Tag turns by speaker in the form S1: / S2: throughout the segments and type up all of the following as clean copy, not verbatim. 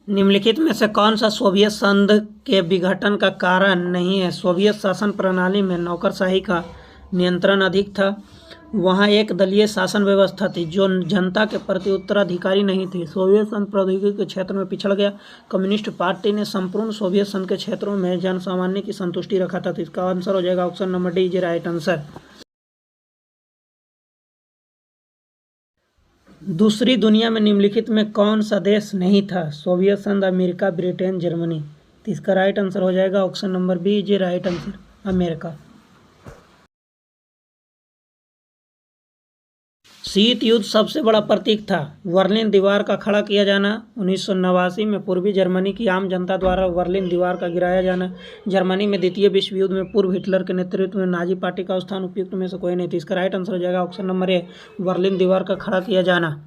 S1: निम्नलिखित में से कौन सा सोवियत संघ के विघटन का कारण नहीं है? सोवियत शासन प्रणाली में नौकरशाही का नियंत्रण अधिक था। वहाँ एक दलीय शासन व्यवस्था थी जो जनता के प्रति उत्तराधिकारी नहीं थी। सोवियत संघ प्रौद्योगिकी के क्षेत्र में पिछड़ गया। कम्युनिस्ट पार्टी ने संपूर्ण सोवियत संघ के क्षेत्रों में जन सामान्य की संतुष्टि रखा था। तो इसका आंसर हो जाएगा option number D, right answer. दूसरी दुनिया में निम्नलिखित में कौन सा देश नहीं था? सोवियत संघ, अमेरिका, ब्रिटेन, जर्मनी। तो इसका राइट आंसर हो जाएगा option number B, right answer, America. शीत युद्ध सबसे बड़ा प्रतीक था। बर्लिन दीवार का खड़ा किया जाना। 1989 में पूर्वी जर्मनी की आम जनता द्वारा बर्लिन दीवार का गिराया जाना। जर्मनी में द्वितीय विश्व युद्ध में पूर्व हिटलर के नेतृत्व में नाजी पार्टी का स्थान उपयुक्त में से कोई नहीं थी। इसका राइट आंसर हो जाएगा ऑप्शन नंबर ए, बर्लिन दीवार का खड़ा किया जाना।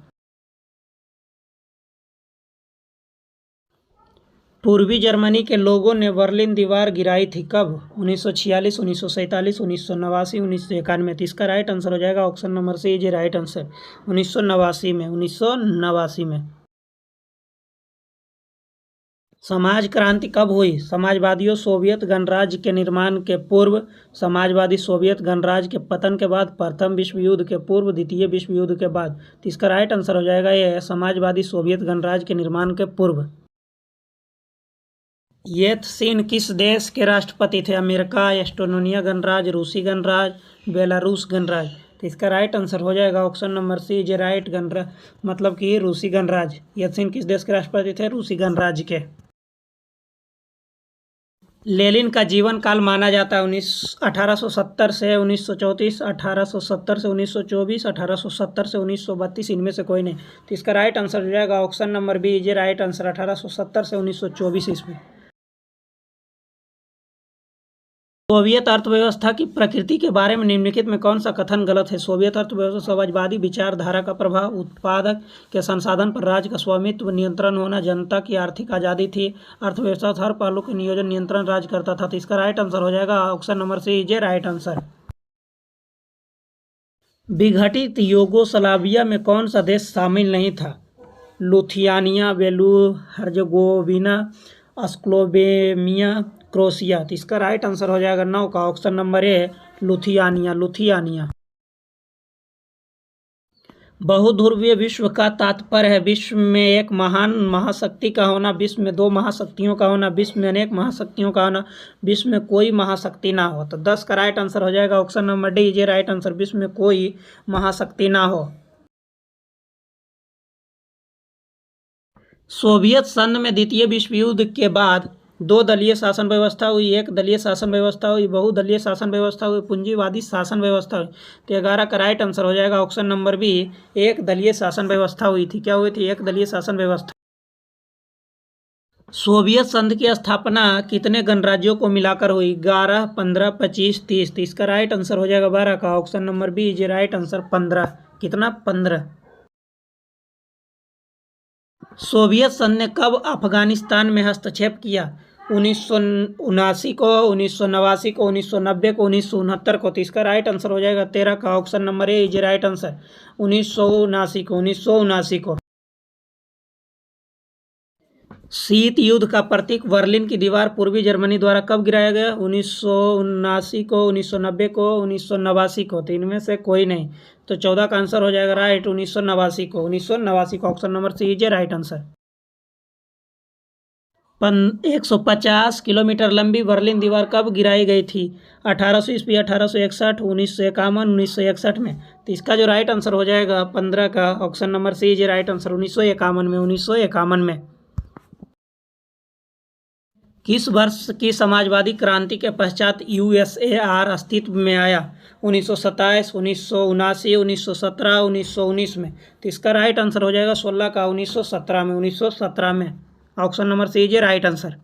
S1: पूर्वी जर्मनी के लोगों ने बर्लिन दीवार गिराई थी कब? 1946, 1947, 1989, 1991। तो इसका राइट आंसर हो जाएगा option number C, right answer, 1989 में। 1989 में। समाज क्रांति कब हुई? समाजवादियों सोवियत गणराज्य के निर्माण के पूर्व, समाजवादी सोवियत गणराज्य के पतन के बाद, प्रथम विश्व युद्ध के पूर्व, द्वितीय विश्व युद्ध के बाद। तो इसका राइट आंसर हो जाएगा ये, समाजवादी सोवियत गणराज्य के निर्माण के पूर्व। येत्सिन किस देश के राष्ट्रपति थे? अमेरिका, एस्टोनिया गणराज्य, रूसी गणराज्य, बेलारूस गणराज्य। तो इसका राइट आंसर हो जाएगा ऑप्शन नंबर सी, राइट गणराज्य, मतलब कि रूसी गणराज्य। येत्सिन किस देश के राष्ट्रपति थे? रूसी गणराज्य के। लेनिन का जीवन काल माना जाता है 1870 से 1934, 1870 से 1924, 1870 से 1932। इनमें से कोई नहीं। तो इसका राइट आंसर हो जाएगा option number B, right answer, 1870 से 1924 ईस्वी। सोवियत अर्थव्यवस्था की प्रकृति के बारे में निम्नलिखित में कौन सा कथन गलत है? सोवियत अर्थव्यवस्था समाजवादी विचारधारा का प्रभाव, उत्पादक के संसाधन पर राज्य का स्वामित्व, नियंत्रण होना, जनता की आर्थिक आज़ादी थी। अर्थव्यवस्था हर पहलू के नियोजन नियंत्रण राज्य करता था। तो इसका राइट आंसर हो जाएगा option number C, right answer. विघटित यूगोस्लाविया में कौन सा देश शामिल नहीं था? लुथियानिया, बेलू हर्जेगोविना, स्लोवेनिया, क्रोएशिया। तो इसका राइट आंसर हो जाएगा 9 का ऑप्शन नंबर ए, लुथियानिया, लुथियानिया। बहुध्रुवीय विश्व का तात्पर्य है विश्व में एक महान महाशक्ति का होना, विश्व में 2 महाशक्तियों का होना, विश्व में अनेक महाशक्तियों का होना, विश्व में कोई महाशक्ति ना हो। तो 10 का राइट आंसर हो जाएगा option number D, right answer, विश्व में कोई महाशक्ति ना हो। सोवियत संघ में द्वितीय विश्व युद्ध के बाद 2 दलीय शासन व्यवस्था हुई, एक दलीय शासन व्यवस्था हुई, बहुदलीय शासन व्यवस्था हुई, पूंजीवादी शासन व्यवस्था हुई। तो 11 का राइट आंसर हो जाएगा ऑप्शन नंबर बी, एक दलीय शासन व्यवस्था हुई थी। क्या हुई थी? एक दलीय शासन व्यवस्था। सोवियत संघ की स्थापना कितने गणराज्यों को मिलाकर हुई? 11, 15, 25, 30। तो इसका राइट आंसर हो जाएगा 12 का option number B, right answer, 15। कितना? 15। सोवियत संघ ने कब अफगानिस्तान में हस्तक्षेप किया? 1979 को, 1989 को, 1990 को, 1969 को। तो इसका राइट आंसर हो जाएगा 13 का option number A, right answer, 1979 को, 1979 को। शीत युद्ध का प्रतीक बर्लिन की दीवार पूर्वी जर्मनी द्वारा कब गिराया गया? 1979 को, 1990 को, 1989 को। तो इनमें से कोई नहीं। तो 14 का आंसर हो जाएगा राइट, 1989 को, 1989 को, option number C, right answer. 150 kilometre लंबी बर्लिन दीवार कब गिराई गई थी? 1800 ईस्वी, 1861, 1951, 1961 में। तो इसका जो राइट आंसर हो जाएगा 15 का option number C, right answer, 1951 में, 1951 में। किस वर्ष की समाजवादी क्रांति के पश्चात यूएसएआर अस्तित्व में आया? 1927, 1979, 1917, 1919 में। तो इसका राइट आंसर हो जाएगा 16 का, 1917 में, 1917 में, option number C, right answer.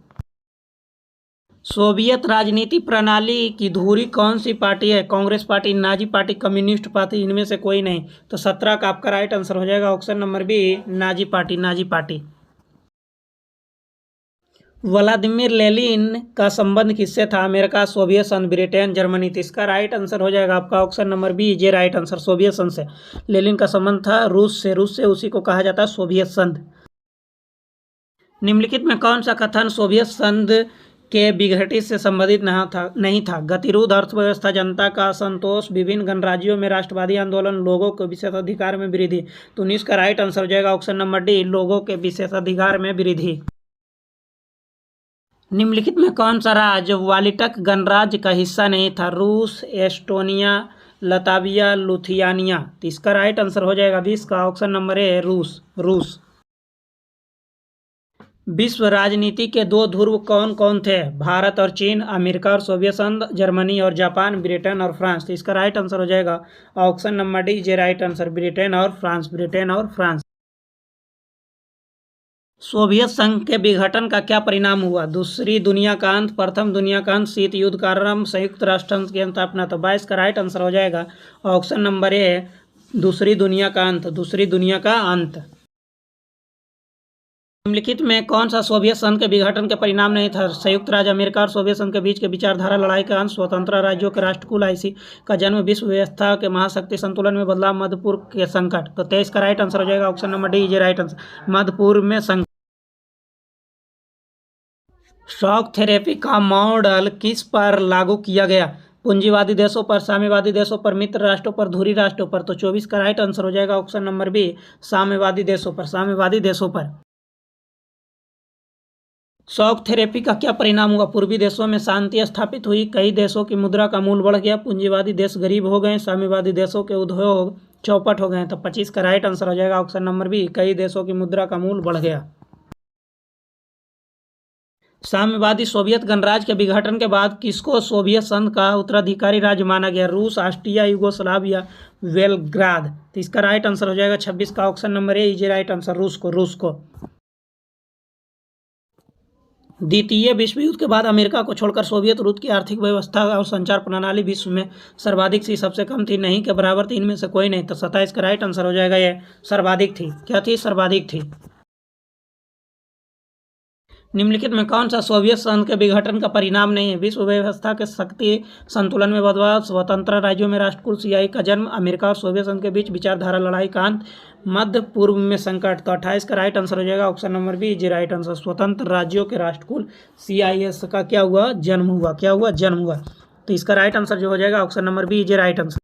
S1: Soviet राजनीति प्रणाली की धुरी कौन सी पार्टी है? Congress party, Nazi party, communist party. इनमें से कोई नहीं। तो 17 का आपका राइट आंसर हो जाएगा option number B, Nazi party, Nazi party. Vladimir Lenin का संबंध किससे था? अमेरिका, सोवियत संघ, ब्रिटेन, जर्मनी। तो इसका राइट आंसर हो जाएगा आपका option number B, right answer, Soviet संघ से। लेनिन का संबंध था रूस से, रूस से उसी को कहा जाता है सोवियत संघ। निम्नलिखित में कौन सा कथन सोवियत संघ के विघटित से संबंधित नहीं था? गतिरोध, अर्थव्यवस्था, जनता का असंतोष, विभिन्न गणराज्यों में राष्ट्रवादी आंदोलन, लोगों के विशेषाधिकार में वृद्धि। तो इसका राइट आंसर हो जाएगा ऑप्शन नंबर डी, लोगों के विशेषाधिकार में वृद्धि। निम्नलिखित में कौन सा राज्य वालिटक गणराज्य का हिस्सा नहीं था? रूस, एस्टोनिया, लताविया, लुथियानिया। तो इसका राइट आंसर हो जाएगा 20 का ऑप्शन नंबर ए, रूस। विश्व राजनीति के दो ध्रुव कौन कौन थे? भारत और चीन, अमेरिका और सोवियत संघ, जर्मनी और जापान, ब्रिटेन और फ्रांस। तो इसका राइट आंसर हो जाएगा ऑप्शन नंबर डी, जे राइट आंसर, ब्रिटेन और फ्रांस। सोवियत संघ के विघटन का क्या परिणाम हुआ? दूसरी दुनिया का अंत, प्रथम दुनिया का अंत, शीत युद्ध का आरंभ, संयुक्त राष्ट्र संघ की स्थापना। तो 22 का राइट आंसर हो जाएगा ऑप्शन नंबर ए, दूसरी दुनिया का अंत। निम्नलिखित में कौन सा सोवियत संघ के विघटन के परिणाम नहीं था? संयुक्त राज्य अमेरिका और सोवियत संघ के बीच के विचारधारा लड़ाई का अंत, स्वतंत्र राज्यों के राष्ट्रकुल आईसी का जन्म, विश्व व्यवस्था के महाशक्ति संतुलन में बदलाव, मध्य पूर्व के संकट। तो 23 का राइट आंसर हो जाएगा ऑप्शन नंबर डी, ये राइट आंसर, मध्य पूर्व में संकट। शॉक थेरेपी का मॉडल किस पर लागू किया गया? पूंजीवादी देशों पर, साम्यवादी देशों पर, मित्र राष्ट्रों पर, धुरी राष्ट्रों पर। तो 24 का राइट आंसर हो जाएगा ऑप्शन नंबर बी, साम्यवादी देशों पर। शॉक थेरेपी का क्या परिणाम हुआ? पूर्वी देशों में शांति स्थापित हुई, कई देशों की मुद्रा का मूल्य बढ़ गया, पूंजीवादी देश गरीब हो गए, साम्यवादी देशों के उद्योग चौपट हो गए। तो 25 का राइट आंसर हो जाएगा ऑप्शन नंबर बी, कई देशों की मुद्रा का मूल्य बढ़ गया। साम्यवादी सोवियत गणराज्य के विघटन के बाद किसको सोवियत संघ का उत्तराधिकारी राज्य माना गया? रूस, ऑस्ट्रिया, यूगोस्लाविया, बेलग्राद। तो इसका राइट आंसर हो जाएगा 26 का option number A, is right answer, रूस को। द्वितीय विश्व युद्ध के बाद अमेरिका को छोड़कर सोवियत रूस की आर्थिक व्यवस्था और संचार प्रणाली विश्व में सर्वाधिक थी, सबसे कम थी, नहीं के बराबर थी, इनमें से कोई नहीं। तो 27 का राइट आंसर हो जाएगा ये, सर्वाधिक थी। क्या थी? सर्वाधिक थी। निम्नलिखित में कौन सा सोवियत संघ के विघटन का परिणाम नहीं है? विश्व व्यवस्था के शक्ति संतुलन में बदलाव, स्वतंत्र राज्यों में राष्ट्रकुल सीआई का जन्म, अमेरिका और सोवियत संघ के बीच विचारधारा लड़ाई का अंत, मध्य पूर्व में संकट। तो 28 का राइट आंसर हो जाएगा ऑप्शन नंबर बी, जी राइट आंसर, स्वतंत्र राज्यों के राष्ट्रकुल CIS का क्या हुआ? जन्म हुआ। तो इसका राइट आंसर जो हो जाएगा ऑप्शन नंबर बी, जी राइट आंसर।